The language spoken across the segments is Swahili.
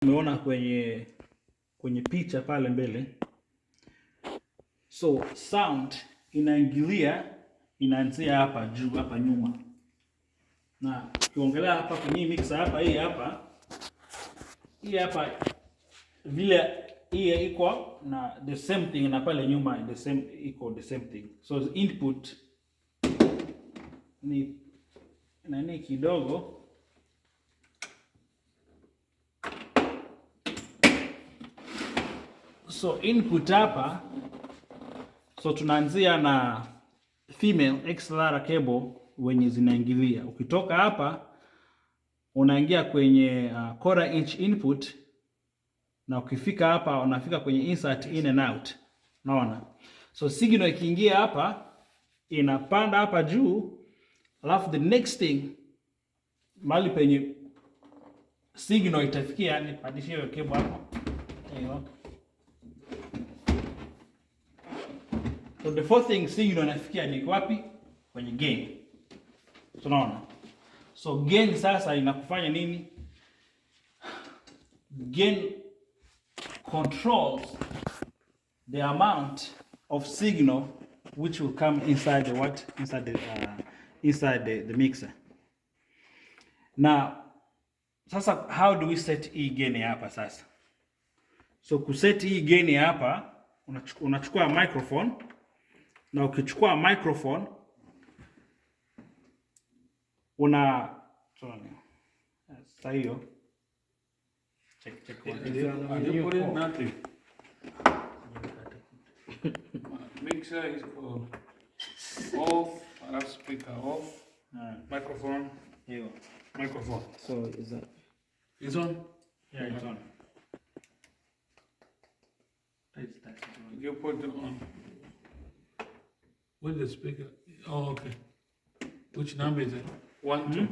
Umeona kwenye picha pale mbele. So sound inaanzia hapa juu, hapa nyuma. Na ukiongelea hapa kwenye mixer hapa, hii hapa vile hii iko na the same thing, na pale nyuma the same thing. So the input ni nani kidogo. So input hapa, so tunaanzia na female XLR cable wenye zinaingilia. Ukitoka hapa unaingia kwenye quarter inch input, na ukifika hapa unafika kwenye insert in and out. Unaona? So signal ikiingia hapa inapanda hapa juu, alafu the next thing mali penye signal itafikia ni padishie hiyo cable hapo. So the fourth thing signal inafikia ni wapi? Kwenye gain. Tunaona? So gain sasa inakufanya nini? Gain controls the amount of signal which will come inside the what? Inside the mixer. Now, sasa how do we set hii gain hapa sasa? So kuset hii gain hapa, unachukua microphone, na ukichukua microphone sasa hiyo check you put in nothing. Mixer is called off, speaker off, microphone, here. Microphone. So is that? It's on? Yeah, it's on. You put it on. With the speaker. Oh, okay. Which number is it? 1, 2.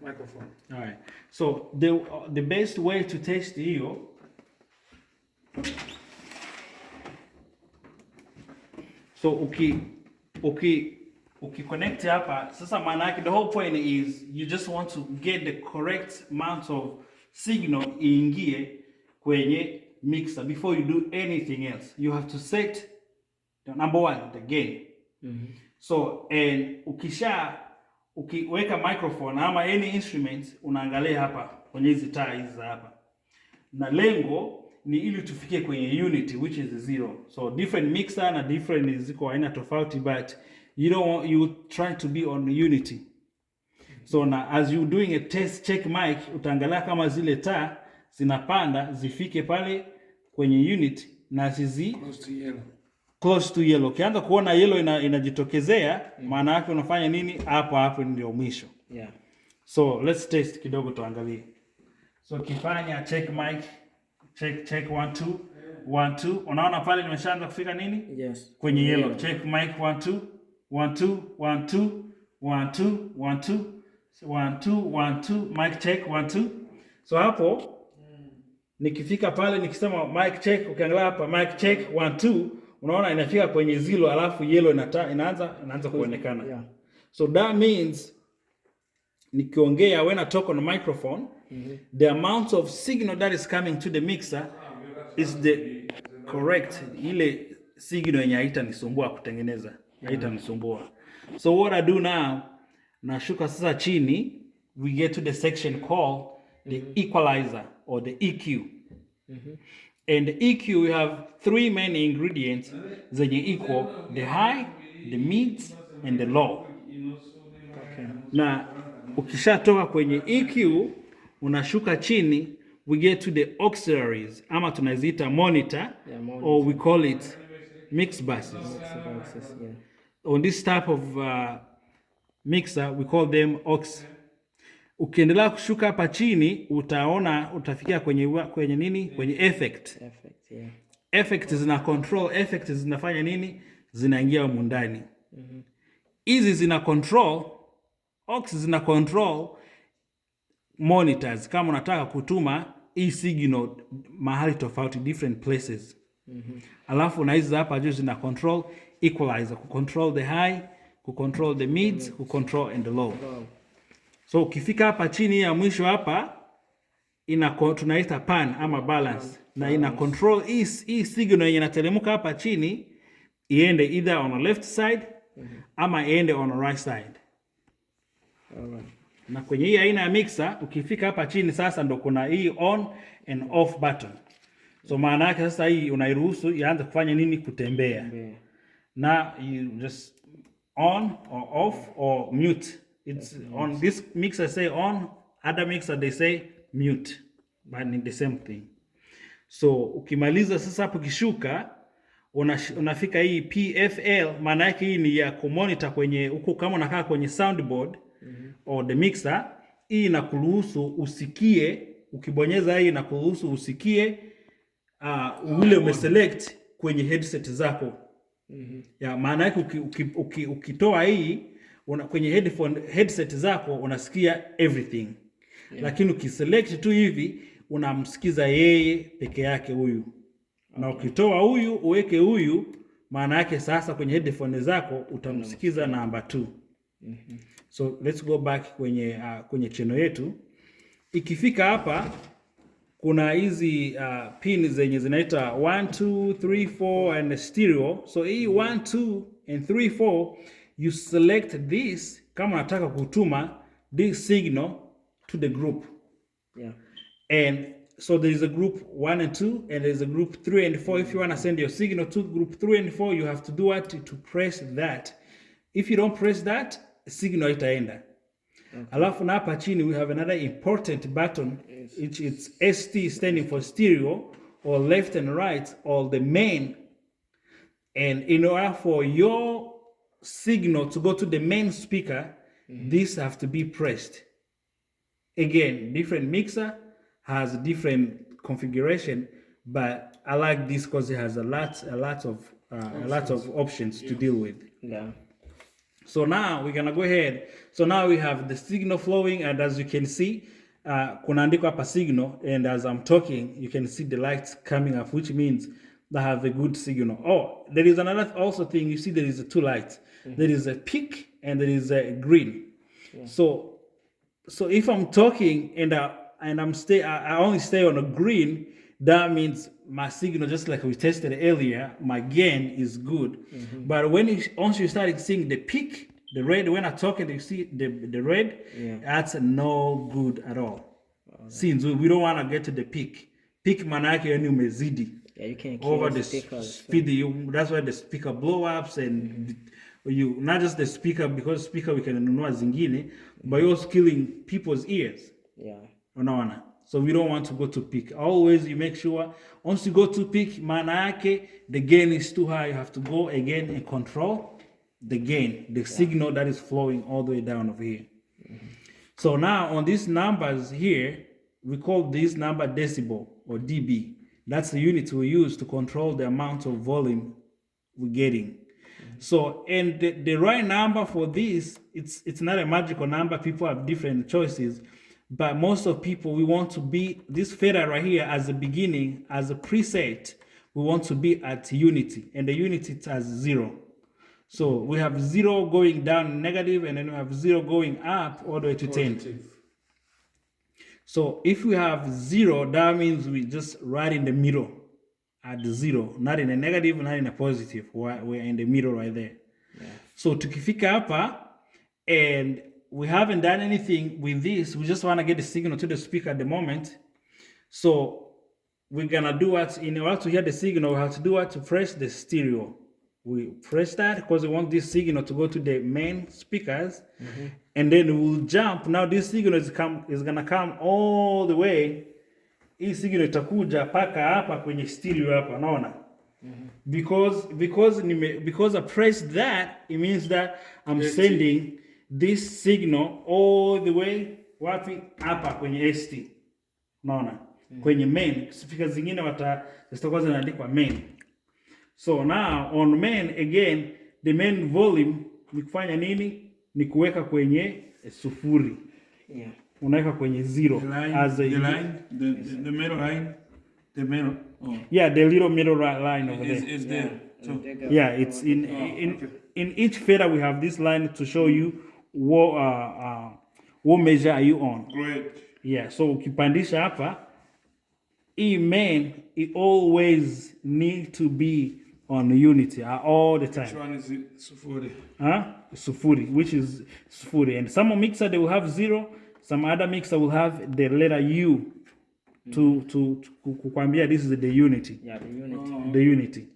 Microphone. All right. So the best way to test hiyo, so connect hapa sasa, maana yake the whole point is you just want to get the correct amount of signal iingie kwenye mixer before you do anything else. You have to set the number one, the gain. So and ukiweka microphone ama any instrument, unaangalia hapa kwenye hizi taa hizi hapa, na lengo ni ili tufikie kwenye unity which is 0. So different mixer na different ziko aina tofauti, but you try to be on unity. So na as you doing a test check mic, utaangalia kama zile taa zinapanda zifike pale kwenye unit na zizi close to yellow. Ukianza kuona yellow inajitokezea, maana yake unafanya nini? Hapo ndio mwisho. Yeah. So let's test kidogo tuangalie. So kifanya check mic, check 1 2 1 2. Unaona pale nimeshaanza kufika nini? Yes. Kwenye yellow. Yeah. Check mic 1 2 1 2 1 2 1 2 1 2 1 2 1 2, mic check 1 2. So hapo nikifika pale nikisema mic check, ukiangalia hapa mic check 1 2, unaona inafika kwenye 0, alafu yellow inaanza kuonekana. Yeah. So that means nikiongea when I talk on the microphone, the amount of signal that is coming to the mixer is the correct, ile signal yenye haitanisumbua kutengeneza, haitanisumbua. So what I do now, nashuka sasa chini, we get to the section called the equalizer or the EQ. And the EQ, we have 3 main ingredients zenye equal: the high, the mid, and the low. Okay. Na ukishatoka kwenye EQ unashuka chini, we get to the auxiliaries ama tunaziita monitor, or we call it mix buses. Yeah. On this type of mixer we call them aux. Ukiendelea kushuka hapa chini utafikia kwenye nini? Kwenye effect. Yeah. Effect zina control, effect zinafanya nini? Zinaingia humu ndani. Hizi zina control, aux zina control monitors kama unataka kutuma hii signal mahali tofauti, different places. Alafu na hizi hapa juu zina control equalizer, control the high, control the mids, control and the low. So ukifika hapa chini ya mwisho hapa tunaita pan ama balance, na ina control hii signal yenye inateremka hapa chini iende either on the left side ama iende on the right side. Alright. Na kwenye hii aina ya mixer ukifika hapa chini sasa ndo kuna hii on and off button. So maana yake sasa hii unairuhusu ianze kufanya nini? Kutembea. Na you just on or off or mute. It's on this mixer say on, other mixer they say mute, but it's the same thing. So ukimaliza sasa hapo kishuka unafika hii PFL, maana yake hii ni ya kumonitor kwenye huko kama unakaa kwenye soundboard or the mixer. Hii inakuruhusu usikie, ukibonyeza hii inakuruhusu usikie ule umeselect kwenye headset zako. Ya maana yake ukitoa hii kwenye headset zako unasikia everything. Lakini ukiselect tu hivi unamsikiza yeye peke yake huyu. Na ukitoa huyu uweke huyu, maana yake sasa kwenye headphone zako utamsikiza namba 2. So let's go back kwenye channel yetu. Ikifika hapa kuna hizi pin zenye zinaita 1 2 3 4 and stereo. So hii 1 2 and 3 4 you select this kama unataka kutuma this signal to the group. And so there is a group 1 and 2 and there is a group 3 and 4. If you want to send your signal to group 3 and 4, you have to do what? To press that. If you don't press that, signal itaenda. Alafu na hapa chini we have another important button. It's ST standing for stereo or left and right or the main. And in order for your signal to go to the main speaker, this have to be pressed. Again, different mixer has different configuration, but I like this because it has a lot of options to deal with. So now we're gonna go ahead. So now we have the signal flowing, and as you can see, kunaandikwa hapa signal, and as I'm talking, you can see the lights coming up, which means they have a good signal. Oh, there is another also thing. You see, there is 2 lights. There is a peak and there is a green. So if I'm talking and I only stay on a green, that means my signal, just like we tested earlier, my gain is good. But once you start seeing the peak, the red, when I talk and you see the red, that's no good at all. Since we don't want to get to the peak. Peak manake yani umezidi. You can't over the speed. That's why the speaker blow ups and you not just the speaker, because speaker we can nunua zingine, but you're also killing people's ears. Unaona. So we don't want to go to peak. Always you make sure once you go to peak, manake the gain is too high. You have to go again and control the gain, the signal that is flowing all the way down over here. So now on these numbers here, we call this number decibel or dB. That's the unit we use to control the amount of volume we're getting. So, and the right number for this, it's not a magical number. People have different choices, but most of people, we want to be, this fader right here as a beginning, as a preset, we want to be at unity, and the unity is as 0. So we have 0 going down negative, and then we have 0 going up all the way to 10. So if we have 0, that means we just right in the middle at the 0, not in a negative, not in a positive. We're in the middle right there. So tukifika hapa, and we haven't done anything with this, we just want to get the signal to the speaker at the moment. So we're gonna do what, in order to hear the signal, we have to do what? To press the stereo. We press that because we want this signal to go to the main speakers, and then we'll jump. Now this signal is gonna come all the way. Hii signal itakuja paka hapa kwenye stereo hapa, naona? Because I pressed that, it means that I'm sending this signal all the way wapi? Hapa kwenye ST. Naona? Kwenye main. Speakers zingine zitakuwa zinaandikwa main. So now on main, again, the main volume ni kufanya nini? Ni kuweka kwenye sufuri. Unaweka kwenye 0. The middle line, the middle. Oh. Yeah, the little middle line over there. Is there. So. Yeah, it's in each fader we have this line to show you what measure are you on. Great. Yeah, so ukipandisha hapa, hii main, it always need to be on unity all the time. Which one is it? Sufuri. Sufuri, which is sufuri. And some mixer they will have 0, some other mixer will have the letter U to kukwambia this is the unity. Yeah, the unity. The unity.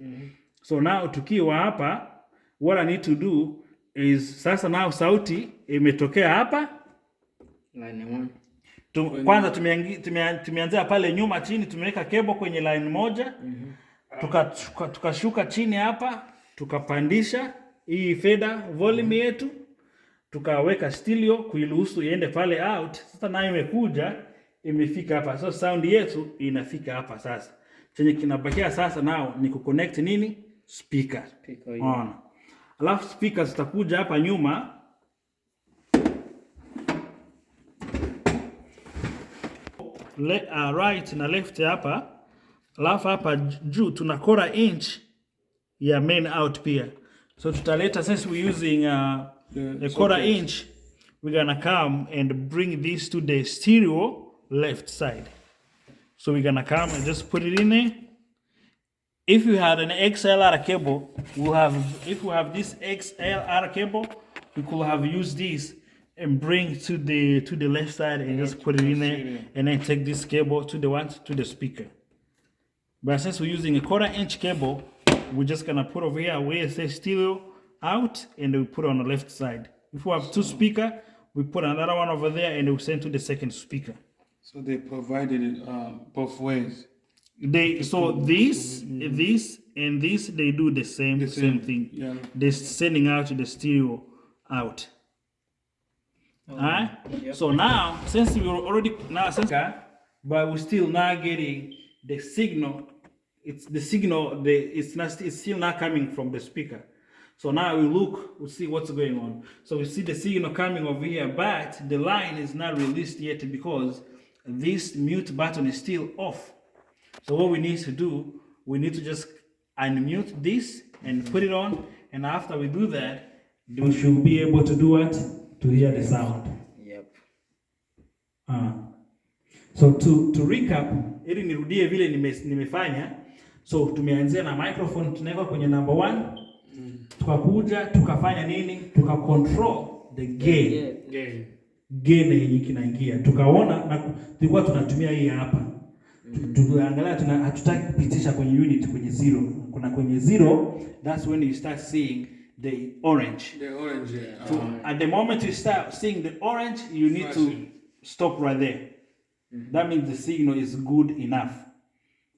So now tukiwa hapa, what I need to do is sasa now sauti imetokea hapa Line 1. Kwanza tumeanzia pale nyuma chini, tumeweka cable kwenye line moja. Tukashuka chini hapa, tukapandisha hii fader volume yetu, tukaweka stereo kuiruhusu iende pale out. Sasa nayo imekuja imefika hapa, so sound yetu inafika hapa. Sasa chenye kinabakia sasa nao ni kuconnect nini, speaker. On. Alafu speaker zitakuja hapa nyuma, right na left hapa. Alafu hapa juu tuna 1/4 inch ya main out pia. So tutaleta, since we're using a 1/4 inch, we're gonna come and bring this to the stereo left side. So we're gonna come and just put it in there. If you had an XLR cable, if we have this XLR cable, we could have used this and bring to the left side and just put it in there, and then take this cable to the speaker. But since we're using a 1/4 inch cable, we're just gonna put over here where it says stereo out, and we put it on the left side. If we have 2 speakers, we put another one over there, and we send to the second speaker. So they provided it both ways. This, and this, they do the same thing. Yeah. They're sending out the stereo out. Alright? Yep. So now, since we were already but we're still not getting the signal. It's still not coming from the speaker. So now we'll see what's going on. So we see the signal coming over here, but the line is not released yet because this mute button is still off. So what we need to do, we need to just unmute this and put it on, and after we do that, we should be able to do it to hear the sound. Yep. So to recap, ili nirudie vile nimefanya. So tumeanzia na microphone, tunaweka kwenye number 1. Tukakuja tukafanya nini? Tukacontrol the gain. Gain yenye kinaingia. Tukaona na tulikuwa tunatumia hii hapa. Tuangalia hatutaki kupitisha kwenye unit kwenye 0. Kuna kwenye 0, that's when you start seeing the orange. The orange, yeah. So at the moment you start seeing the orange, you need to stop right there. That means the signal is good enough.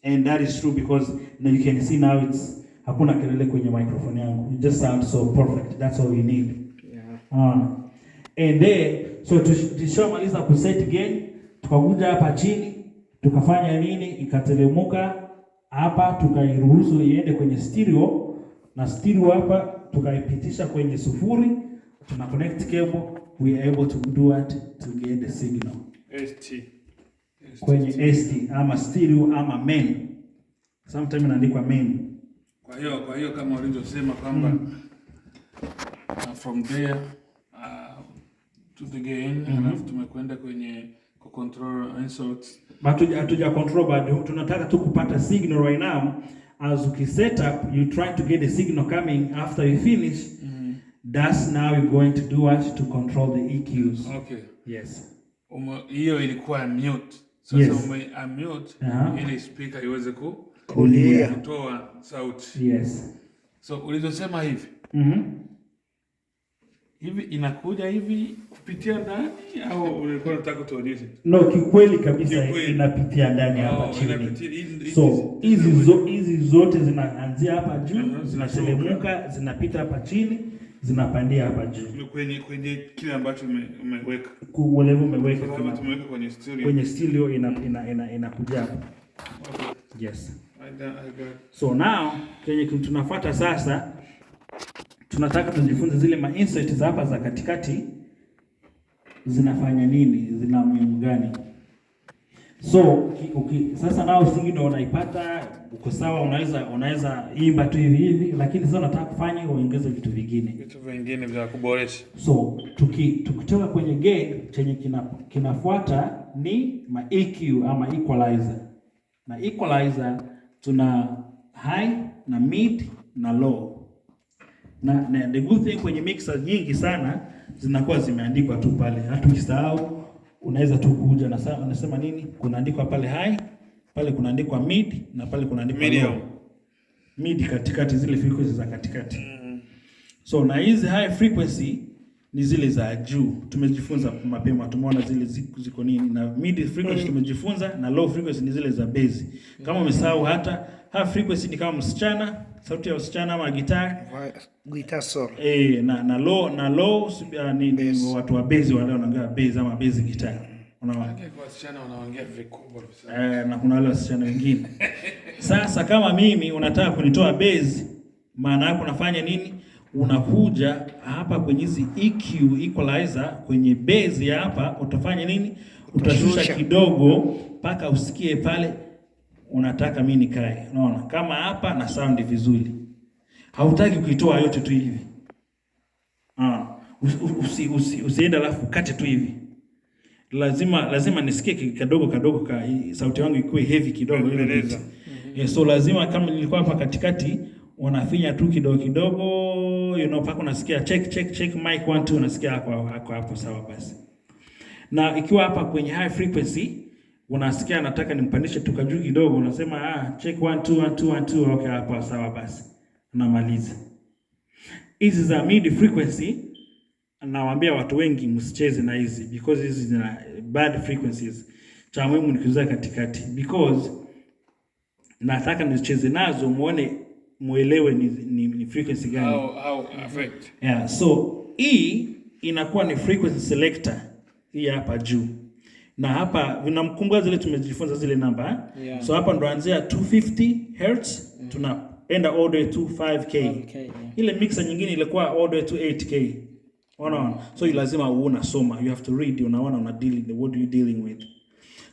And that is true because now you can see now it's hakuna kelele kwenye microphone yangu. It just sounds so perfect. That's all you need. Yeah. And then so tushamaliza kuset again, tukakuja hapa chini, tukafanya nini? Ikatelemuka hapa, tukairuhusu iende kwenye stereo, na stereo hapa tukaipitisha kwenye sufuri, tuna connect cable, we are able to do it to get the signal. ST. Kwenye ST ama stereo ama main. Sometimes inaandikwa main. Kwa hiyo kama ulivyosema kwamba from there to the gain, alafu tumekwenda kwenye control inserts. Hatuja control but tunataka tu kupata signal right now. As you set up, you try to get the signal coming after you finish. That's now you're going to do it to control the EQs. Okay. Yes. Hiyo ilikuwa mute. Yes. Sasa mute ili speaker iweze kutoa sauti. Yes. So ulizosema hivi. Hivi inakuja hivi kupitia ndani au ulikuwa unataka tuonyeshe? No, kikweli kabisa inapitia ndani hapa chini. So hizi zote zinaanzia hapa juu, zinaselemuka, zinapita hapa chini, zinapandia hapa juu. Kwenye kile ambacho umeweka. Whatever umeweka kama tumeweka kwenye stereo. Kwenye stereo inakuja hapa. Okay. Yes. I got. So now kwenye tunafuata sasa, tunataka tujifunze zile ma insert za hapa za katikati zinafanya nini, zina umuhimu gani. So sasa nao signal unaipata uko sawa, unaweza imba tu hivi hivi, lakini sasa nataka kufanya uongeze vitu vingine vya kuboresha. So tukitoka kwenye gain, chenye kinafuata ni ma EQ ama equalizer. Na equalizer tuna high na mid na low. Na the good thing kwenye mixer nyingi sana zinakuwa zimeandikwa tu pale. Hata ukisahau unaweza tu kuja na unasema nini? Kunaandikwa pale high, pale kunaandikwa mid na pale kunaandikwa low. Mid katikati, zile frequencies za katikati. So na hizi high frequency ni zile za juu. Tumejifunza mapema, tumeona zile ziko nini, na mid frequency tumejifunza, na low frequency ni zile za bass. Kama umesahau, hata high frequency ni kama msichana, sauti ya msichana ama guitar solo. Na low ni watu wa bass wale wanaongea bass ama bass guitar. Unaona? Kwa wasichana wanaongea vikubwa sana. Na kuna wale wasichana wengine. Sasa kama mimi unataka kunitoa bass, maana yako unafanya nini? Unakuja hapa kwenye hizi EQ equalizer, kwenye bass ya hapa utafanya nini? Utashusha kidogo mpaka usikie pale unataka mimi nikae. Unaona? Kama hapa na sound vizuri. Hautaki kuitoa yote tu hivi. Usienda alafu kate tu hivi. Lazima nisikie kidogo sauti yangu ikuwe heavy kidogo ile. So lazima kama nilikuwa hapa katikati unafinya tu kidogo, paka unasikia check mic 1 2, unasikia hapo sawa basi. Na ikiwa hapa kwenye high frequency unasikia nataka nimpandishe tu juu kidogo, unasema check 1 2 1 2 1 2, okay hapo sawa basi. Unamaliza. Hizi za mid frequency nawaambia watu wengi msicheze na hizi, because hizi zina bad frequencies. Cha muhimu ni kucheza katikati, because nataka nicheze nazo muelewe ni frequency gani. How affect. Yeah, so hii inakuwa ni frequency selector hii hapa juu. Na hapa vinamkumbuka zile tumejifunza zile namba. Yeah. So hapa ndo anzia 250 Hz, tunaenda all the way to 5K. Yeah. Ile mixer nyingine ilikuwa all the way to 8K. Unaona? So lazima unasoma, you have to read, una deal what you dealing with.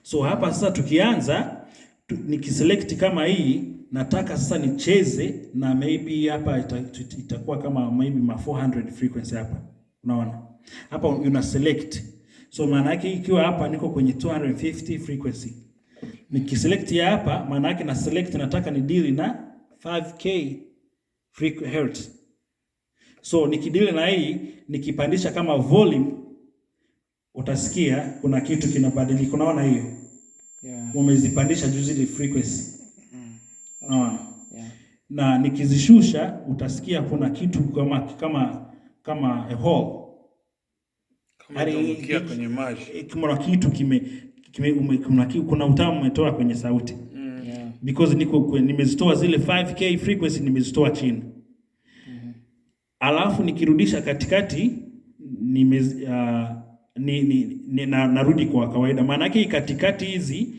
So hapa sasa tukianza nikiselect kama hii, nataka sasa nicheze na maybe hapa itakuwa kama maybe 400 frequency hapa. Unaona? Hapa una select. So maana yake ikiwa hapa niko kwenye 250 frequency. Nikiselect hapa maana yake na select nataka ni deal na 5K Hz. So nikidili na hii, nikipandisha kama volume, utasikia kuna kitu kinabadilika. Unaona hiyo? Yeah. Umezipandisha juu zile frequency. Okay. Yeah. Na nikizishusha utasikia kuna kitu kama a hole. Kama kwenye maji. Kuna kitu kuna utamu umetoa kwenye sauti. Yeah. Because nimezitoa zile 5K frequency, nimezitoa chini. Alafu nikirudisha katikati narudi kwa kawaida. Maana yake katikati hizi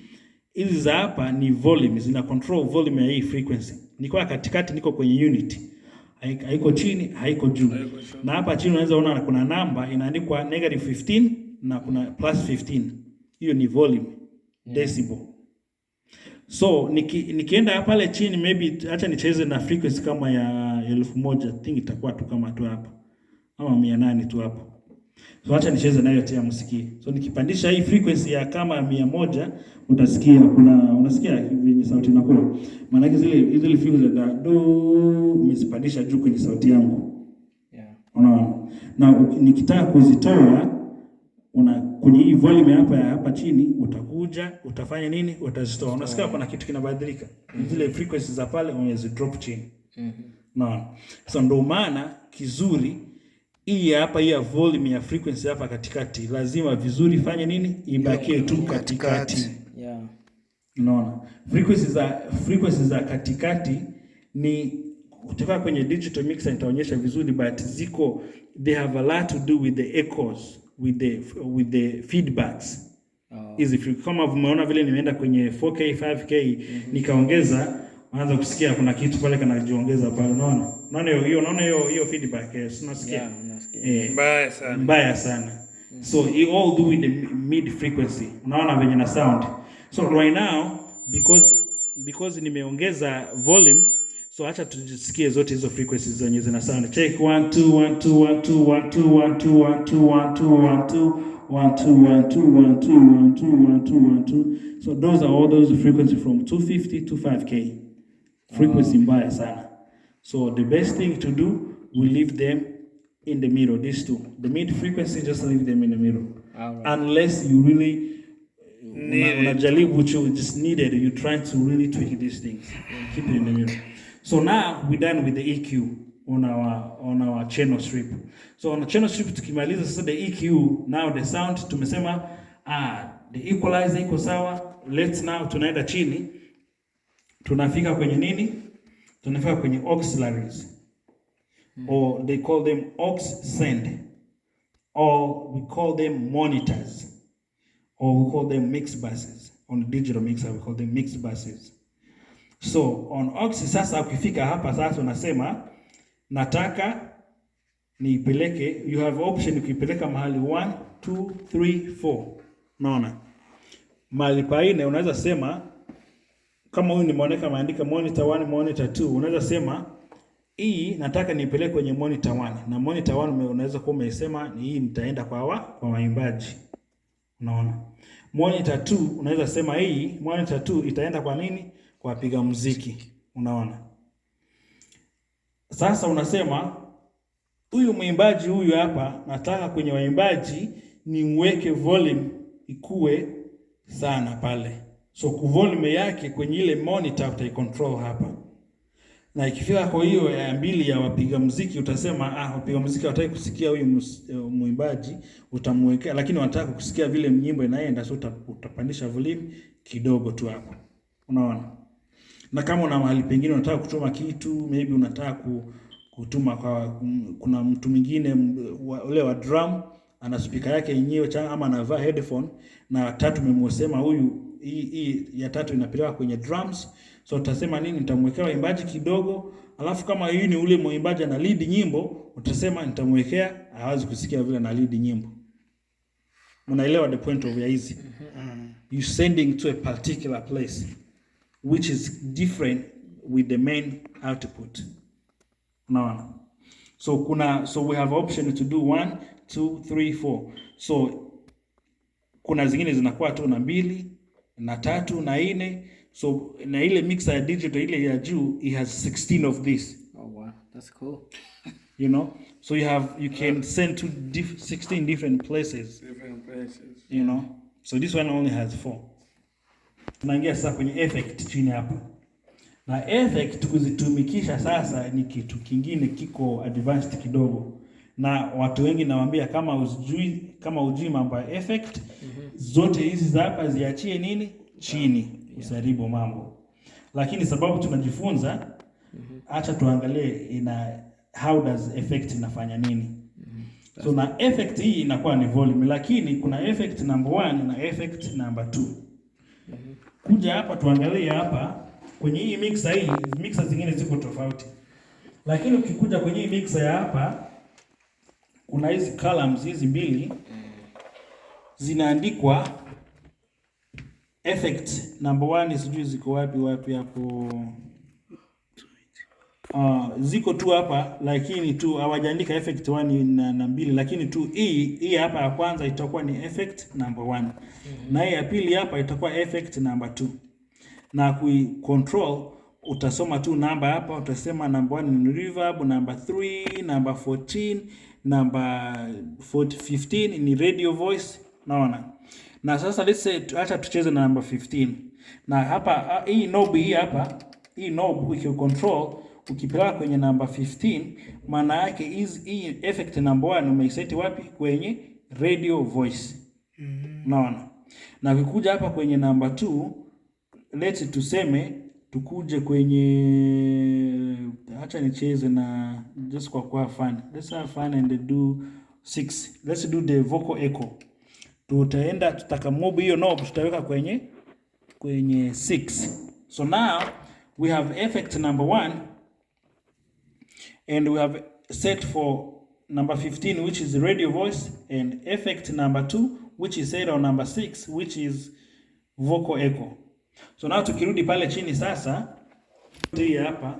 za hapa ni volume, zina control volume ya hii frequency. Niko katikati, niko kwenye unit. Haiko chini, haiko juu. Na hapa chini unaweza ona kuna namba inaandikwa -15 na kuna +15. Hiyo ni volume, decibel. So nikienda pale chini, maybe acha nicheze na frequency kama ya 1000, I think itakuwa tu kama tu hapa. Ama 800 tu hapo. So acha nicheze nayo tena msikie. So nikipandisha hii frequency ya kama 100, utasikia unasikia venye sauti inakuwa. Maana yake zile frequency za do umezipandisha juu kwenye sauti yangu. Yeah. Unaona? Na nikitaka kuzitoa kwenye hii volume hapa chini, utakuja utafanya nini? Utazitoa. Unasikia kuna kitu kinabadilika. Zile frequencies za pale unaweza drop chini. Naona. So ndo maana kizuri hii hapa ya volume ya frequency hapa katikati lazima vizuri fanye nini? Ibakie tu katikati. Yeah. Unaona? Frequencies za katikati ni kutoka kwenye digital mixer itaonyesha vizuri, but they have a lot to do with the echoes, with the feedbacks. Hizi kama umeona vile nimeenda kwenye 4K 5K nikaongeza, anza kusikia kuna kitu pale kanajiongeza pale. Unaona hiyo feedback, unasikia? Yeah, unasikia. Mbaya sana. So you all do with the mid frequency. Unaona venye na sound. So right now because nimeongeza volume, so acha tujisikie zote hizo frequencies zenye zina sound. Check 1 2 1 2 1 2 1 2 1 2 1 2 1 2 1 2 1 2 1 2 1 2 1 2 1 2 1 2. So those are all those frequencies from 250 to 5K. Frequency mbaya sana. So the best thing to do, we leave them in the middle, these two. The mid frequency, just leave them in the middle. Right. Unless you really unajaribu you just needed, you trying to really tweak these things. Keep it in the middle. So now we're done with the EQ on our channel strip. So on the channel strip tukimaliza sasa the EQ, now the sound tumesema the equalizer iko sawa. Let's now tunaenda chini. Tunafika kwenye nini? Tunafika kwenye auxiliaries. Or they call them aux send. Or we call them monitors. Or we call them mix buses. On the digital mixer we call them mix buses. So on aux sasa ukifika hapa sasa unasema nataka niipeleke, you have option ukipeleka mahali 1 2 3 4. Naona? Mahali pa ine unaweza sema kama huyu nimeoneka maandika monitor 1 monitor 2, unaweza sema hii nataka nipeleke kwenye monitor 1, na monitor 1 unaweza kuwa umesema ni hii nitaenda kwa waimbaji. Unaona? Monitor 2 unaweza sema hii monitor 2 itaenda kwa nini? Kwa wapiga muziki. Unaona? Sasa unasema huyu mwimbaji huyu hapa nataka kwenye waimbaji nimweke volume ikue sana pale. So volume yake kwenye ile monitor utaicontrol hapa. Na ikifika kwa hiyo ya mbili ya wapiga muziki utasema wapiga muziki hawataka kusikia huyu mwimbaji, utamwekea, lakini wanataka kusikia vile nyimbo inaenda, so utapandisha volume kidogo tu hapo. Unaona? Na kama una mahali pengine unataka kutuma kitu, maybe unataka kutuma kuna mtu mwingine ule wa drum ana speaker yake yenyewe ama anavaa headphone, na tatu memosema huyu hii ya tatu inapelekwa kwenye drums. So utasema nini? Nitamwekea waimbaji kidogo, alafu kama hii ni ule mwimbaji ana lead nyimbo, utasema nitamwekea hawezi kusikia vile na lead nyimbo. Unaelewa the point of hizi? You sending to a particular place which is different with the main output. Unaona? So we have option to do 1 2 3 4. So kuna zingine zinakuwa tu na 2 na 3 na 4. So na ile mixer ya digital ile ya juu it has 16 of this. Oh wow, that's cool. You know, so you can send to 16 different places. You know, so this one only has 4. Tunaingia sasa kwenye effect chini hapa. Na effect kuzitumikisha sasa ni kitu kingine kiko advanced kidogo. Na watu wengi nawaambia kama ujui mambo ya effect, zote hizi za hapa ziachie nini? Chini. Usaribu mambo. Lakini sababu tunajifunza, acha tuangalie how does effect inafanya nini. So na effect hii inakuwa ni volume, lakini kuna effect number 1 na effect number 2. Kuja hapa tuangalie hapa kwenye hii mixer hii, mixer zingine ziko tofauti. Lakini ukikuja kwenye hii mixer ya hapa kuna hizi columns hizi mbili zinaandikwa effect number 1, sijui ziko wapi hapo. Ziko tu hapa, lakini tu hawajaandika effect 1 na 2, lakini tu hii hapa ya kwanza itakuwa ni effect number 1. Na hii ya pili hapa itakuwa effect number 2. Na control utasoma tu namba hapa, utasema number 1 ni reverb, number 3, number 14, number 15 ni radio voice. Naona? Na sasa let's say acha tucheze na number 15. Na hapa hii knob hii hapa, hii knob ukicontrol ukipeleka kwenye number 15, maana yake hii effect number 1 umeiseti wapi? Kwenye radio voice. Naona? Na ukikuja hapa kwenye number 2, let's tuseme tukuje kwenye, acha nicheze na just kwa fun. Let's have fun and do 6. Let's do the vocal echo. Tutaenda tutakamob hiyo knob tutaweka kwenye 6. So now we have effect number 1 and we have set for number 15 which is radio voice, and effect number 2 which is set on number 6 which is vocal echo. So now tukirudi pale chini sasa, hii hapa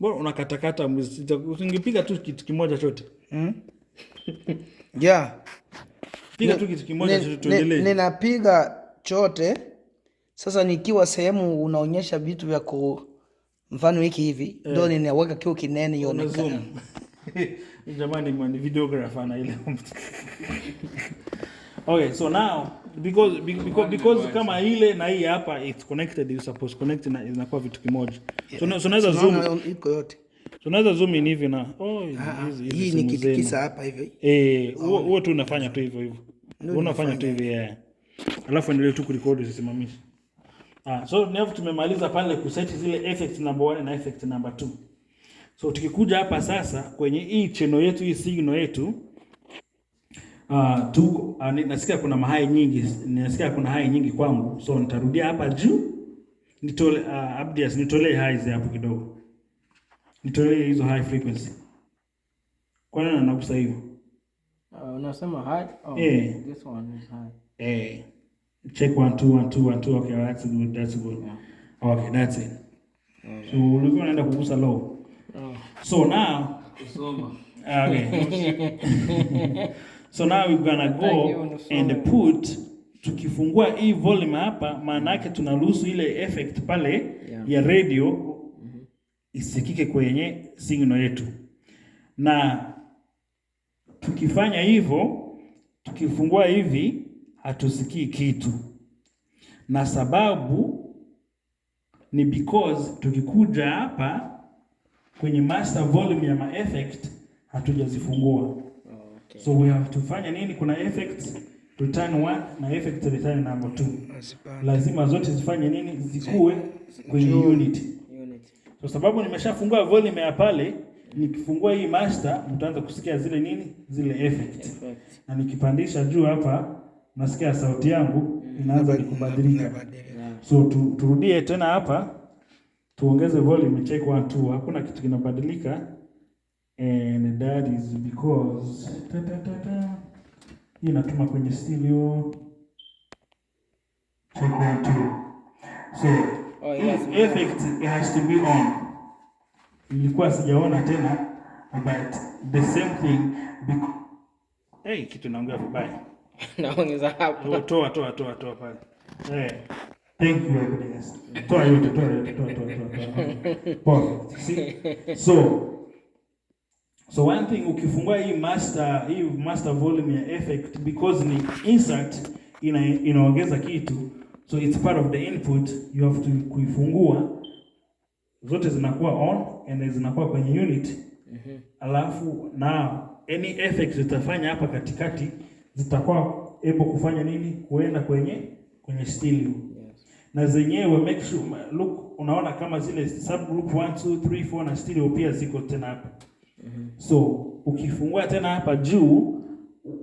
bora unakatakata, usingepiga tu kitu kimoja chote. Yeah. Piga tu kitu kimoja chote tuendelee. Ninapiga chote. Sasa nikiwa sehemu unaonyesha vitu vya mfano hiki hivi, ndio ninaweka kiu kinene ionekane. Jamani, ni videographer na ile. Okay, so now because kama ile na hii hapa it's connected, you supposed connect na inakuwa vitu kimoja. So unaweza zoom iko yote. So unaweza zoom in hivi na hii ni kitikisa hapa hivi. Wewe tu unafanya tu hivyo. Unafanya tu hivi alafu endelee tu kurecord usisimamishe. So now tumemaliza pale kuset zile effect number 1 na effect number 2. So tukikuja hapa sasa kwenye hii channel yetu, hii signal yetu, nasikia kuna mahai nyingi, nasikia kuna high nyingi kwangu. So nitarudia hapa juu, nitolee highs hapo kidogo. Nitolee hizo high frequency. Kwa nini nakusa hivyo? Unasema high? This one is high. Check 1 2 1 2 1 2. Okay, that's good. Yeah. Okay, that's it. So ulikuwa unaenda kugusa low. So now okay. So now we're gonna go and put, tukifungua hii volume hapa, maana yake tunaruhusu ile effect pale ya radio isikike kwenye signal yetu. Na tukifanya hivyo, tukifungua hivi, hatusikii kitu. Na sababu ni because tukikuja hapa kwenye master volume ya ma effect hatujazifungua. So we have to fanya nini? Kuna effects return 1 na effect return number 2. Lazima zote zifanye nini? Zikuwe kwenye unit. So sababu nimeshafungua volume ya pale, nikifungua hii master mtaanza kusikia zile nini? Zile effect. Na nikipandisha juu hapa nasikia sauti yangu inaanza kubadilika. So turudie tena hapa, tuongeze volume, check 1 2. Hakuna kitu kinabadilika. And that is because hii natuma kwenye stereo. Check 1 2. So effect it has to be on. Nilikuwa sijaona tena, but the same thing kitu naongea vibaya. Naongeza hapo. Toa pale. Thank you everybody. Toa yote. Perfect. See? So one thing, ukifungua hii master volume ya effect, because ni insert inaongeza kitu, so it's part of the input, you have to kuifungua, zote zinakuwa on and zinakuwa kwenye unit. Alafu na any effects zitafanya hapa katikati zitakuwa able kufanya nini? Kuenda kwenye stereo. Na zenyewe make sure look, unaona kama zile subgroup 1 2 3 4 na stereo pia ziko tena hapa. So ukifungua tena hapa juu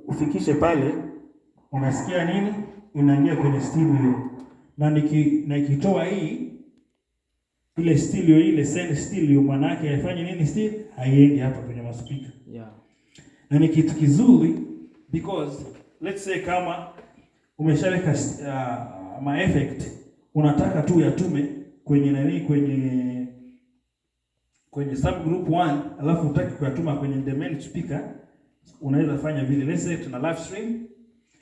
ufikishe pale, unasikia nini? Inaingia kwenye stereo. Na nikitoa hii ile stereo, ile send stereo, maana yake haifanye nini? Stereo haiendi hapa kwenye maspika. Na ni kitu kizuri because let's say kama umeshaweka ma effect, unataka tu yatume kwenye nani, kwenye subgroup 1, alafu utaki kuyatuma kwenye the main speaker, unaweza fanya vile. Let's say tuna live stream,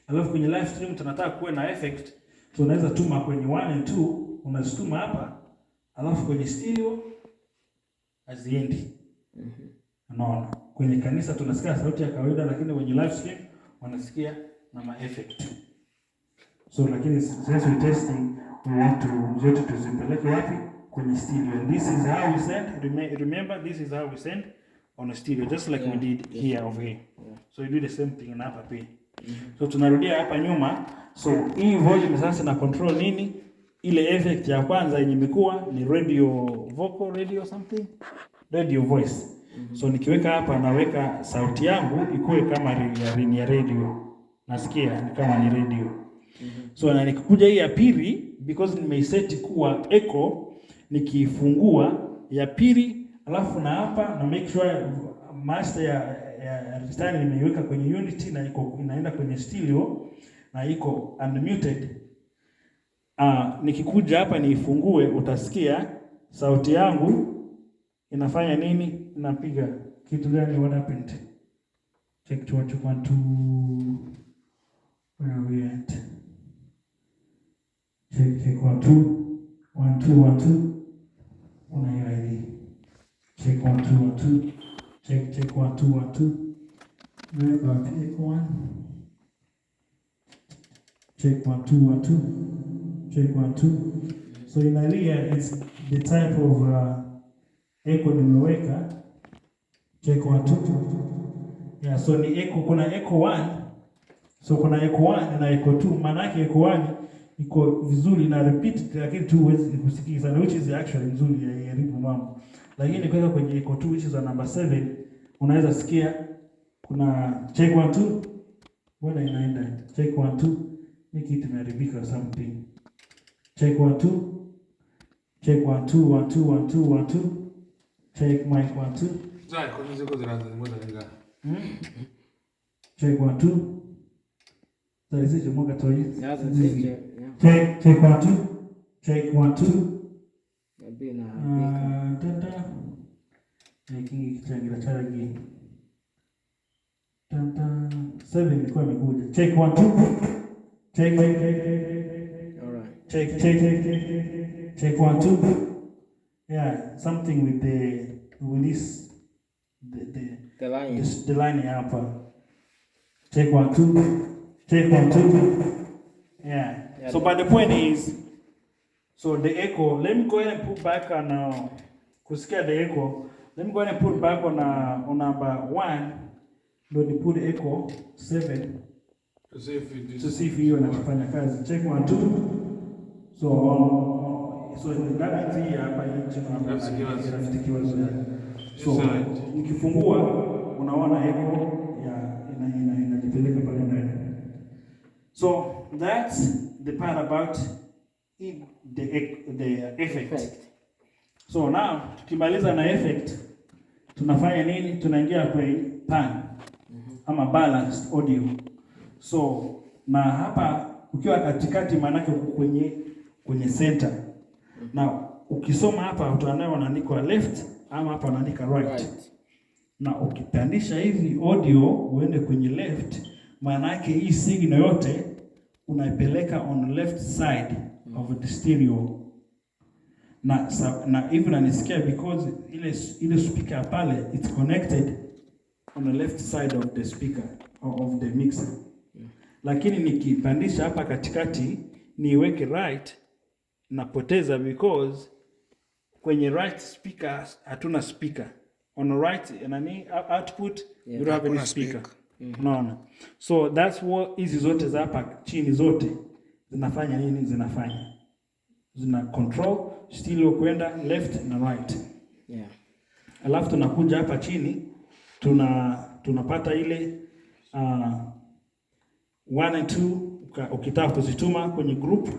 alafu kwenye live stream tunataka kuwe na effect, so unaweza tuma kwenye 1 and 2, unazituma hapa, alafu kwenye stereo haziendi. Unaona, kwenye kanisa tunasikia sauti ya kawaida, lakini kwenye live stream wanasikia na ma effect. So lakini since we testing, we want to zote tuzipeleke wapi? Kwenye stereo. And this is how we send. Remember, this is how we send on a stereo, just like we did here over here. So we do the same thing in hapa pia. So tunarudia hapa nyuma. So hii volume sasa na control nini? Ile effect ya kwanza yenye imekuwa ni radio vocal, radio something, radio voice. So nikiweka hapa, naweka sauti yangu ikuwe kama ya radio. Nasikia ni kama ni radio. So na nikikuja hii ya pili, because nimeiset kuwa echo, nikifungua ya pili, alafu na hapa na make sure master ya return nimeiweka kwenye unity na inaenda kwenye stereo. na iko unmuted, nikikuja hapa niifungue, utasikia sauti yangu inafanya nini? Inapiga kitu gani? What happened? Check 1 2. Where are we at? Check 1 2 1 2 1 2. Una hiyo ID. Check 1 2 1 2. Check 1 2 1 2. We got echo 1. Check 1 2 1 2. Check 1 2. So in area it's the type of echo nimeweka. Check 1 2. Yeah, so ni echo, kuna echo 1. So kuna echo 1 na echo 2. Maana yake echo 1 iko vizuri na repeat, lakini tu huwezi kusikia sana, which is actually nzuri ya ribu mambo. Lakini kuweka kwenye echo 2 which is a number 7, unaweza sikia kuna check 1 2. Bwana inaenda check 1 2. Ni kitu imeharibika something. Check 1 2. Check 1 2 1 2 1 2 1 2. Check mic 1 2. Zai kwa ziko zinaanza moja nga. Check 1 2. Sasa hizi mmoja toyi. Check 1 2. Check 1 2. Yabina Tata. Kingi kichangira charagi. Tata. 7 ilikuwa imekuja. Check 1 2. Check. alright. Check 1 2. Yeah, something with this The line. the line hapa. Check 1 2. Check 1 2. Yeah. So but the point is, so the echo, let me go ahead and put back on kusikia the echo. Let me go ahead and put back on number 1. Ndio put echo 7 To see if hiyo inafanya kazi. Check 1 2. So that means hii hapa hii inafikiwa zote. So nikifungua unaona echo inajipeleka pale ndani. So that's the part about the effect. So now tukimaliza na effect tunafanya nini? Tunaingia kwenye pan ama balanced audio. So na hapa ukiwa katikati maanake kwenye center. Na ukisoma hapa utaona wanaandika left ama hapa wanaandika right. Na ukipandisha hivi audio uende kwenye left, maana yake hii signal yote unaipeleka on left side of the stereo. Na hivi unanisikia because ile speaker pale it's connected on the left side of the speaker of the mixer. Lakini nikipandisha hapa katikati niweke right, napoteza because kwenye right speaker hatuna speaker. On the right output you don't have any speaker. Unaona? So that's what hizi zote za hapa chini zote zinafanya nini? Zina control stereo kwenda left na right. Yeah. Alafu tunakuja hapa chini tunapata ile 1 and 2 ukitaka kuzituma kwenye group,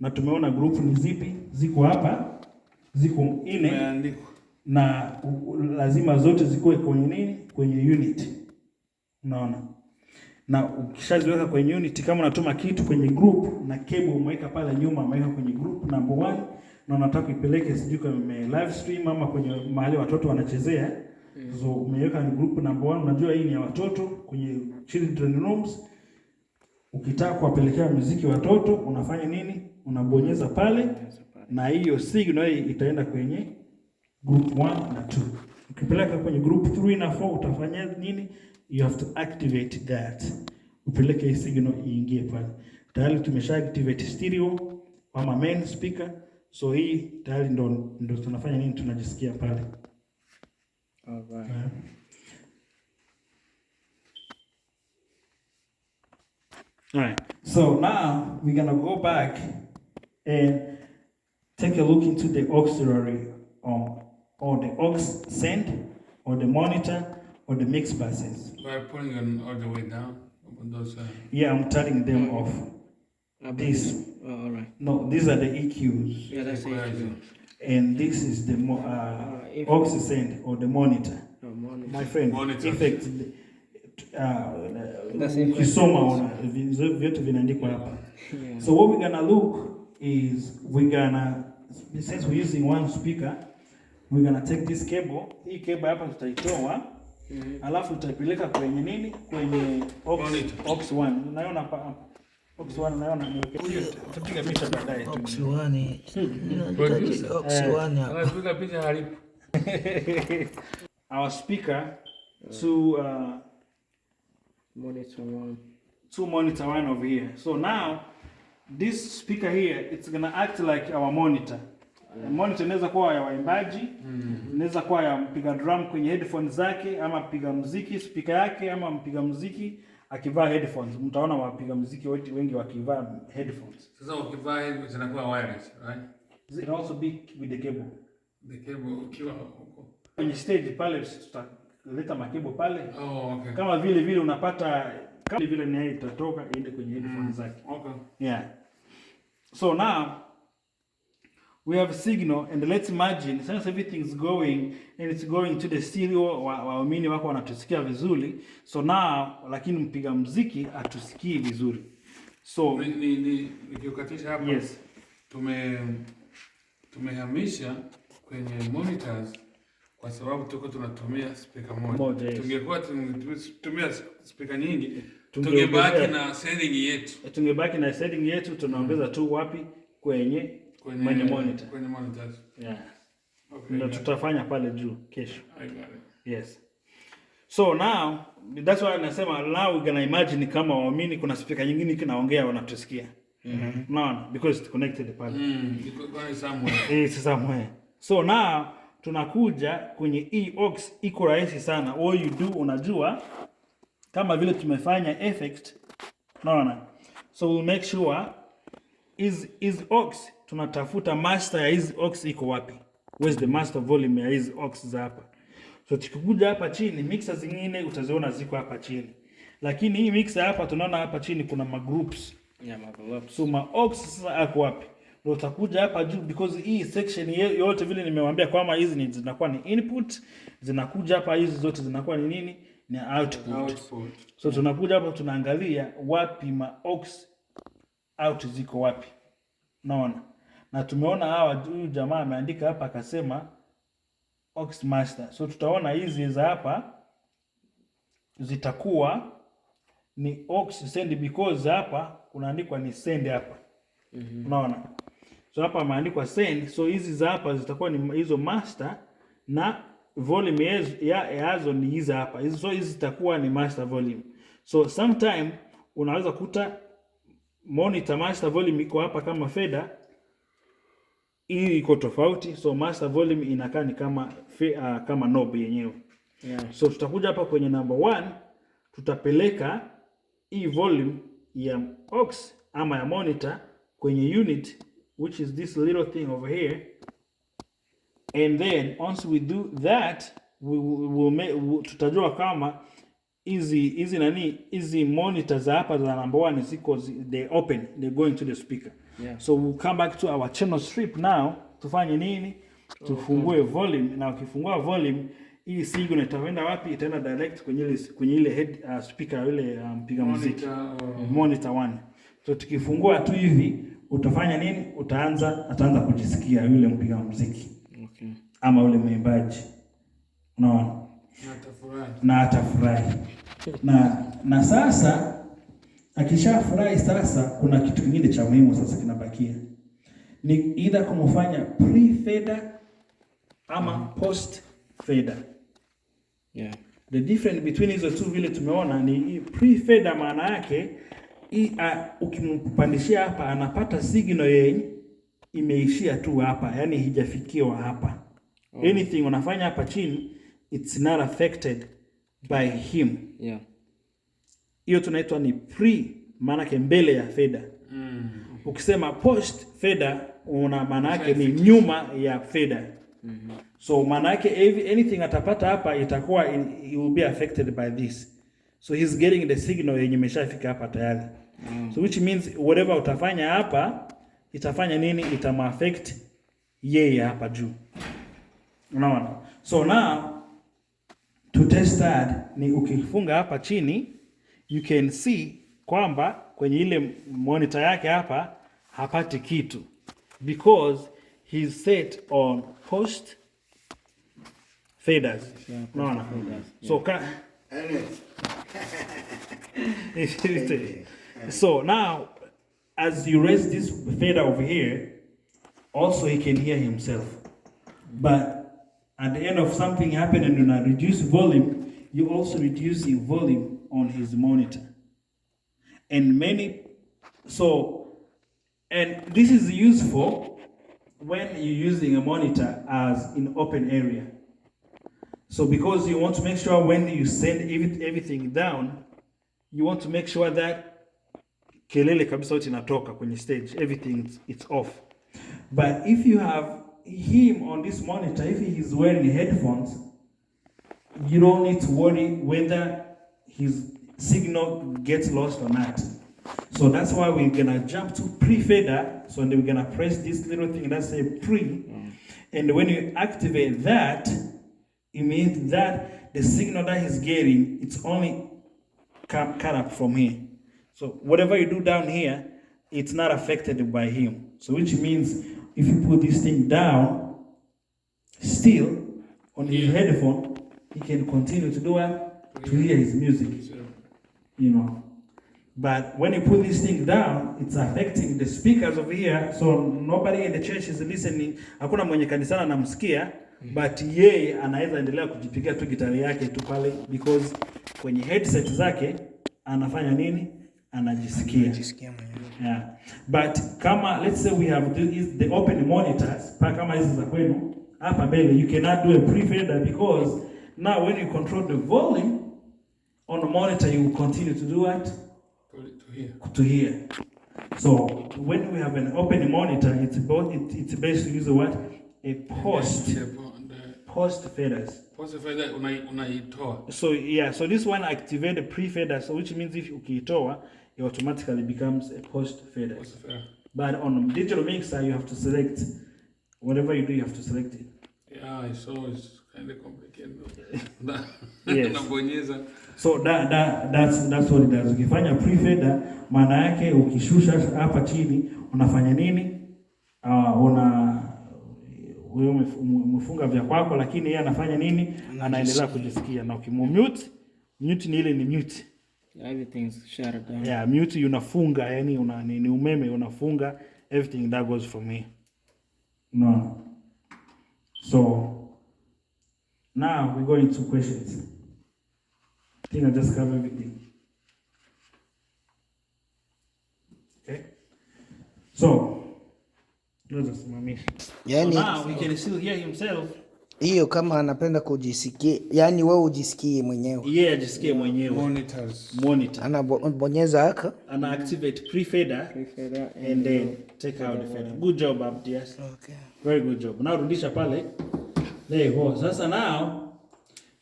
na tumeona group ni zipi, ziko hapa, ziko 4 na lazima zote zikoe kwenye nini? Kwenye unit. Unaona? Na ukishaziweka kwenye unit, kama unatuma kitu kwenye group na cable umeweka pale nyuma, umeweka kwenye group number 1 na unataka ipeleke sijui kama live stream ama kwenye mahali watoto wanachezea. So umeweka ni group number 1, unajua hii ni ya watoto kwenye children rooms. Ukitaka kuwapelekea muziki watoto unafanya nini? Unabonyeza pale na hiyo signal itaenda kwenye group 1 na 2. Ukipeleka kwenye group 3 na 4 utafanya nini? You have to activate that. Upeleke hii signal iingie pale. Tayari tumesha activate stereo ama main speaker. So hii tayari ndo tunafanya nini? Tunajisikia pale. Alright. Alright. So now we're gonna go back and take a look into the auxiliary or the aux send or the monitor or the mix buses. By putting them all the way down on those. Yeah, I'm turning them off. This. Oh, all right. No, these are the EQs. Yeah, that's it. And this is the aux send or the monitor. Monitor. My friend, Monitor. effect ukisoma vyote vinaandikwa hapa. So what we're gonna look is since we're using one speaker, we're gonna take this cable. Hii cable hapa tutaitoa, alafu tutaipeleka kwenye nini? Kwenye aux 1. Unaona hapa aux 1, unaona tutapiga picha baadaye tu. Aux 1. Aux 1 hapa. Tunapiga picha halipo. Our speaker to monitor 1 over here. So now this speaker here, it's gonna act like our monitor. Monitor inaweza kuwa ya waimbaji, inaweza kuwa ya mpiga drum kwenye headphones zake, ama mpiga muziki speaker yake, ama mpiga muziki akivaa headphones. Mtaona wapiga muziki wengi wakivaa headphones. Sasa ukivaa headphones zinakuwa wireless, right? It can also be with the cable. The cable ukiwa huko kwenye stage pale tutaleta makebo pale. Oh, okay. Kama vile unapata kama vile ni itatoka iende kwenye headphones zake. Okay. Yeah. So now we have signal, and let's imagine since everything's going and it's going to the stereo, waamini wako wanatusikia vizuri. So now lakini mpiga muziki atusikii vizuri. So nikikukatisha hapa. Yes. Tumehamisha kwenye monitors kwa sababu tuko tunatumia speaker moja. Yes. Tungekuwa tunatumia speaker nyingi, tungebaki na setting yetu. Tunaongeza tu wapi? Kwenye monitor. Kwenye monitors. Yeah. Okay. Ndio tutafanya pale juu kesho. I got it. Yes. So now that's why nasema now we're gonna imagine kama waamini kuna speaker nyingine kinaongea wanatusikia. No, because it's connected pale. It's somewhere. It's somewhere. So now tunakuja kwenye aux, iko rahisi sana. All you do, unajua kama vile tumefanya effect. Unaona? So we'll make sure is aux, tunatafuta master ya is aux iko wapi? Where's the master volume ya is aux za hapa? So tukikuja hapa chini, mixer zingine utaziona ziko hapa chini. Lakini hii mixer hapa tunaona hapa chini kuna magroups. Yeah, magroups. So aux sasa ako wapi? Ndio utakuja hapa juu, because hii section yote vile nimewambia kwamba hizi zinakuwa ni input, zinakuja hapa hizi zote zinakuwa ni nini? Ni output. So tunakuja hapa tunaangalia wapi aux out ziko wapi. Naona. Na tumeona hawa huyu jamaa ameandika hapa akasema aux master. So tutaona hizi za hapa zitakuwa ni aux send, because hapa kunaandikwa ni send hapa. Unaona? So hapa imeandikwa send, so hizi za hapa zitakuwa ni hizo master, na volume yazo ni hizi hapa. Hizo so hizi zitakuwa ni master volume. So sometime unaweza kuta monitor master volume iko hapa kama fader, hii iko tofauti. So master volume inakaa ni kama knob yenyewe. Yeah. So tutakuja hapa kwenye number 1, tutapeleka hii volume ya aux ama ya monitor kwenye unit, which is this little thing over here. And then once we do that, tutajua kama hizi monitors hapa za number 1 ziko they open, they go into the speaker. Yeah. So we'll come back to our channel strip now. Tufanye nini? Tufungue volume, na ukifungua volume hii signal itaenda wapi? Itaenda direct kwenye ile head speaker ile mpiga muziki monitor 1. So tukifungua tu hivi utafanya nini? Ataanza kujisikia yule mpiga muziki. Okay. Ama yule mwimbaji. Unaona? Na atafurahi. Na sasa akishafurahi sasa kuna kitu kingine cha muhimu sasa kinabakia. Ni either kumfanya pre-fader ama post-fader. Yeah. The difference between hizo two vile tumeona ni pre-fader, maana yake ukimpandishia hapa anapata signal yenye imeishia tu hapa, yani hijafikiwa hapa. Anything unafanya hapa chini, it's not affected by him. Yeah. Hiyo tunaitwa ni pre, maana yake mbele ya fader. Ukisema post fader una maana yake ni nyuma ya fader. So maana yake anything atapata hapa itakuwa he will be affected by this. So he's getting the signal yenye imeshafika hapa tayari. So which means whatever utafanya hapa itafanya nini? Itama-affect yeye hapa juu. Unaona? So now to test that ni ukifunga hapa chini, you can see kwamba kwenye ile monitor yake hapa hapati kitu because he's set on post faders. No. So so now as you raise this fader over here, also he can hear himself. But at the end of something happening and I reduce volume, you also reducing volume on his monitor. And this is useful when you're using a monitor as in open area. So because you want to make sure when you send everything down, you want to make sure that kelele kabisa yote inatoka kwenye stage, everything it's off. But if you have him on this monitor, if he's wearing headphones, you don't need to worry whether his signal gets lost or not. So that's why we're gonna jump to pre-fader. So then we're gonna press this little thing that says pre. And when you activate that, it means that the signal that he's getting, it's only cut up from here. So whatever you do down here, it's not affected by him. So which means if you put this thing down, still on his headphone, he can continue to do it, to hear his music, you know. But when you put this thing down, it's affecting the speakers over here. So nobody in the church is listening. Hakuna mwenye kanisani anamsikia, but yeye anaweza endelea kujipigia tu gitari yake tu pale because kwenye headset zake anafanya nini? Anajisikia. Yeah. But kama let's say we have the open monitors, kama hizi za kwenu hapa mbele, you cannot do a pre-fader because now when you control the volume on the monitor, you will continue to do what? To hear. So when we have an open monitor, it's best to use what? A post faders. Post fader unaitoa. So yeah, so this one activate the pre-fader, so which means if ukiitoa, it automatically becomes a post fader. But on digital mixer, you have to select whatever you do. You have to select it. Yeah, I saw it's kind of complicated. Yes. So that's what it does. Ukifanya pre-fader, maana yake ukishusha hapa chini unafanya nini? Wewe umefunga vya kwako, lakini yeye anafanya nini? Anaendelea kujisikia. Na ukimute ni ile ni mute. Everything's shut down. Yeah, mute unafunga, yani ni umeme unafunga, everything that goes from here. No. So now we go into questions. I think I just covered everything. Okay. So yani, so now we can still hear himself. Hiyo kama anapenda kujisikia, yani wewe ujisikie mwenyewe. Yeah, ajisikie mwenyewe. Monitor. Anabonyeza haka. Ana activate pre-fader and then take out the fader. Good job, Abdias. Okay. Very good job. Now rudisha pale. There you go. Sasa now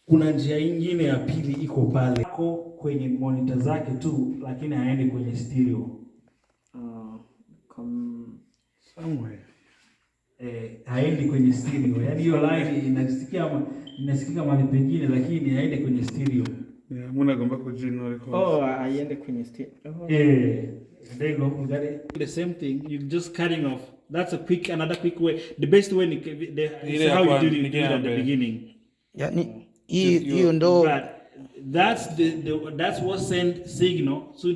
kuna njia nyingine ya pili iko pale. Ako kwenye monitor zake tu lakini haendi kwenye stereo. Somewhere. Haendi kwenye stereo. Yaani hiyo line inasikika mahali pengine lakini haendi kwenye stereo. Yeah, muna gomba kujino record. Oh, haendi kwenye stereo. There you go. You got it. The same thing. You just cutting off. That's another quick way. The best way is how you do it at the beginning. Yaani hiyo ndo that's what send signal to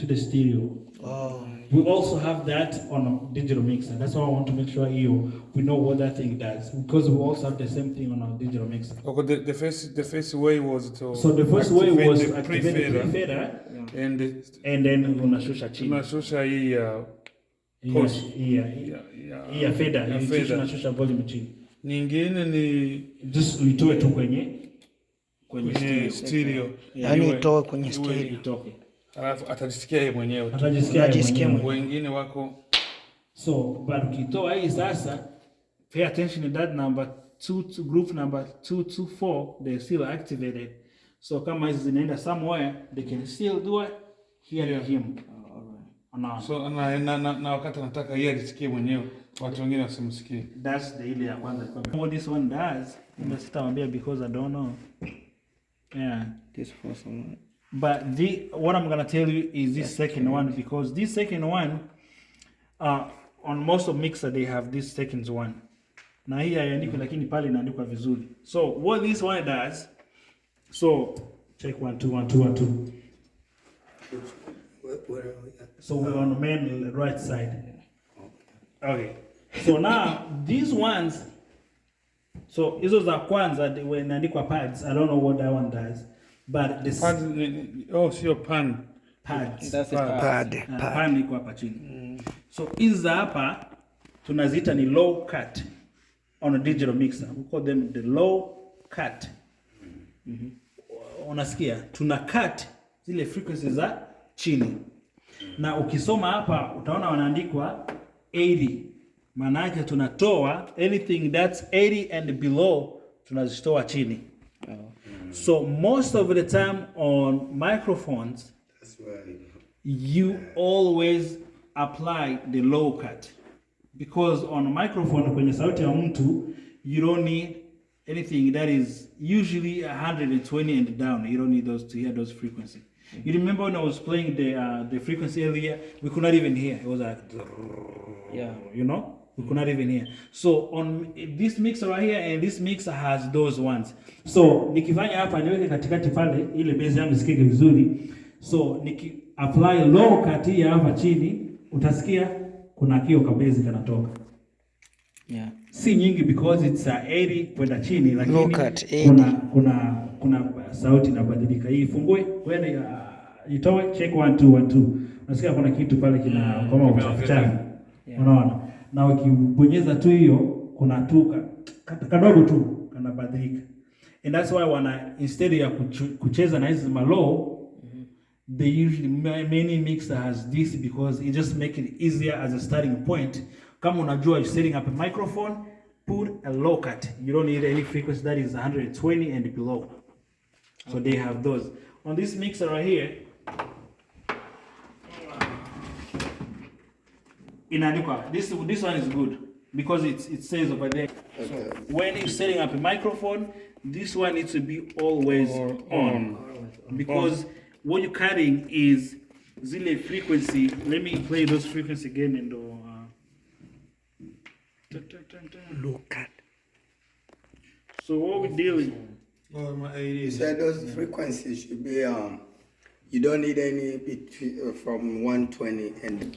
the stereo. Oh. We also have that on a digital mixer. That's why I want to make sure we know what that thing does, because we also have the same thing on our digital mixer. Okay, the first way was to the first way was to activate the pre-fader and then unashusha chini. Unashusha hii post. Yeah, fader. Unashusha volume chini. Nyingine ni just uitoe tu kwenye stereo. Yaani itoe kwenye stereo. Itoke. Alafu atajisikia yeye mwenyewe. Wengine wako. So, but ukitoa hii sasa, pay attention to that number 2 group number 224, they're still activated. So kama hizi zinaenda somewhere, they can still do it, hear him Unaona? So na wakati nataka yeye alisikie mwenyewe, watu wengine wasimsikie. That's the ile ya kwanza. What this one does, sitawaambia because I don't know. Yeah, This first one. but what I'm gonna tell you is this second one, because this second one, on most of mixer they have this second one. Na hii haiandikwi lakini pale inaandikwa vizuri. So what this one does, so check 1 2 1 2 1 2. Where are we at? So we're on the main right side. Okay. So now these ones, so hizo za kwanza when inaandikwa pads, I don't know what that one does, but this Pads, sio pan. pads. That's it. Pan iko hapa chini. So hizi za hapa tunaziita ni low cut on a digital mixer. We call them the low cut. Unasikia? Tuna cut zile frequencies za chini. Na ukisoma hapa utaona wanaandikwa 80. Maana yake tunatoa anything that's 80 and below tunazitoa chini. So most of the time on microphones, That's why. you always apply the low cut, because on a microphone kwenye sauti ya mtu you don't need anything that is usually 120 and down. You don't need those to hear those frequencies. You remember when I was playing the frequency earlier, we could not even hear. It was like, Yeah. you know, we could not even hear. So on this mixer right here, and this mixer has those ones. So nikifanya hapa niweke katikati pale ile bass yangu isikike vizuri. So niki apply low cut ya hapa chini, utasikia kuna kio kabezi kanatoka. Yeah. Si nyingi because it's 80 kwenda chini, lakini Low cut, 80. kuna sauti inabadilika. Hii fungue kwenda itoe, check 1 2 1 2. Unasikia kuna kitu pale kina kama uchafu. Unaona? Na ukibonyeza tu hiyo kuna tuka kadogo tu kanabadilika. And that's why instead ya kucheza na hizi low, they usually many mixer has this because it just make it easier as a starting point. Kama unajua you're setting up a microphone, put a low cut. You don't need any frequency that is 120 and below. So they have those. On this mixer right here, inaandikwa, this one is good because it says over there. So when you're setting up a microphone, this one needs to be always on. Because what you're cutting is zile frequency. Let me play those frequency again and Look at. so what we're dealing. You said those frequencies should be you don't need any between from 120 and